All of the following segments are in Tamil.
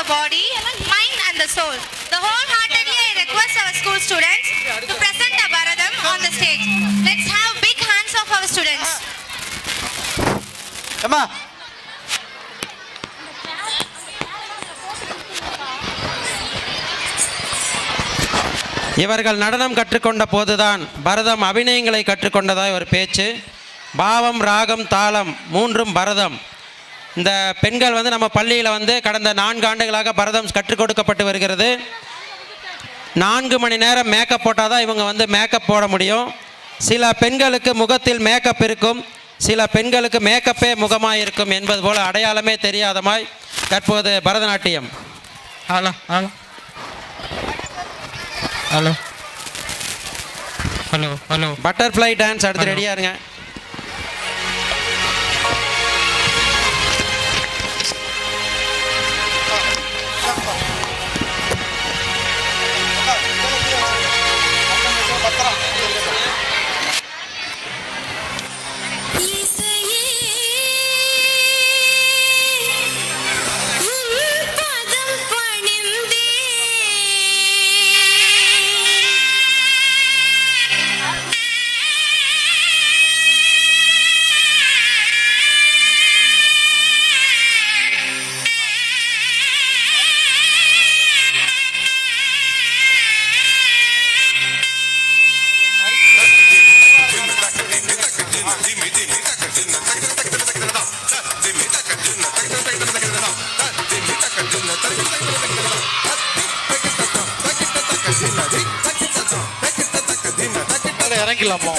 the body, mind and the soul. The wholeheartedly I request our school students to present a Bharadam on the stage. Let's have big hands of our students. Come on. இவர்கள் நடனம் கற்றுக்கொண்ட போதுதான் பரதம் அபிநயங்களை கற்றுக்கொண்டதாய் ஒரு பேச்சு. பாவம், ராகம், தாளம் மூன்றும் பரதம். இந்த பெண்கள் நம்ம பள்ளியில் கடந்த 4 ஆண்டுகளாக பரதம் கற்றுக் கொடுக்கப்பட்டு வருகிறது. 4 மணி நேரம் மேக்கப் போட்டால் தான் இவங்க மேக்கப் போட முடியும். சில பெண்களுக்கு முகத்தில் மேக்கப் இருக்கும், சில பெண்களுக்கு மேக்கப்பே முகமாக இருக்கும் என்பது போல அடையாளமே தெரியாதமாய் தற்போது Bharatanatyam. Hello hello hello hello hello butterfly dance அடுத்து ரெடியாக இருங்க. இறங்கிடலாமா?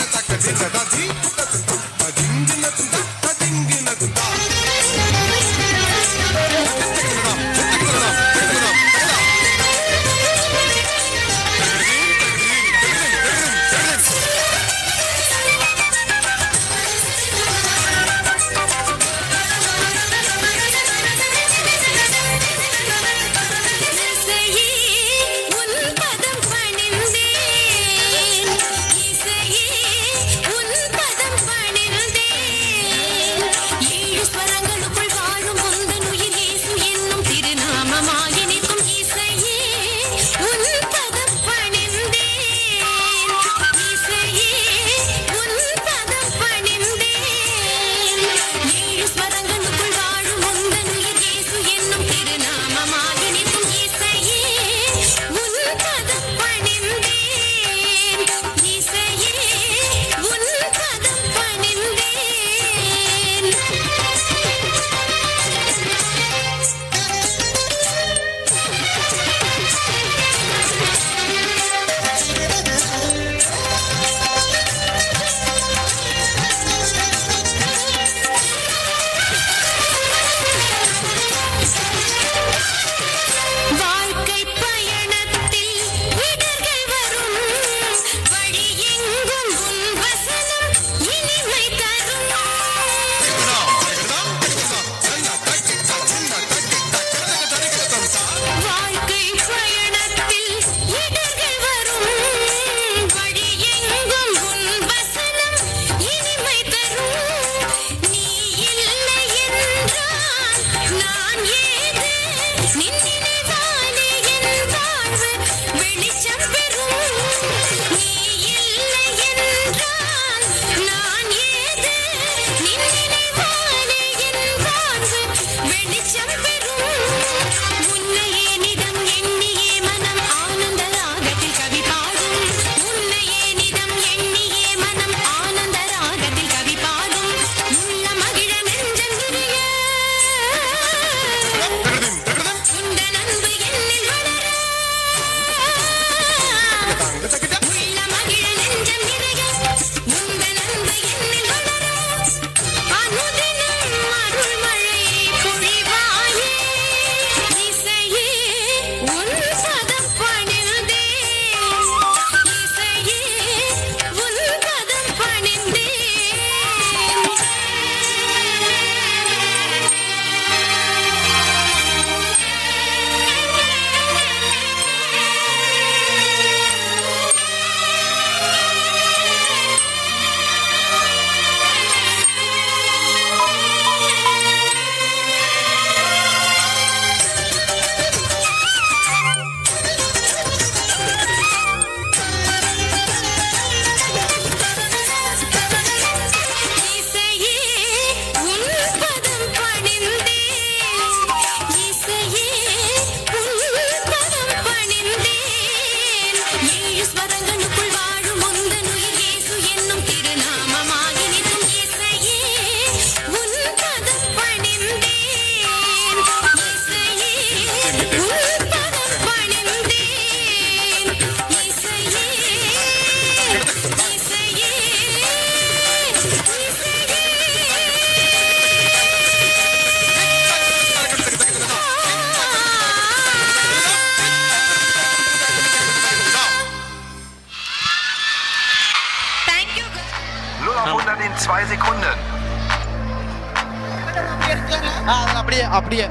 அப்படியே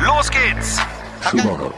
Low skates. அக்கா Tomorrow.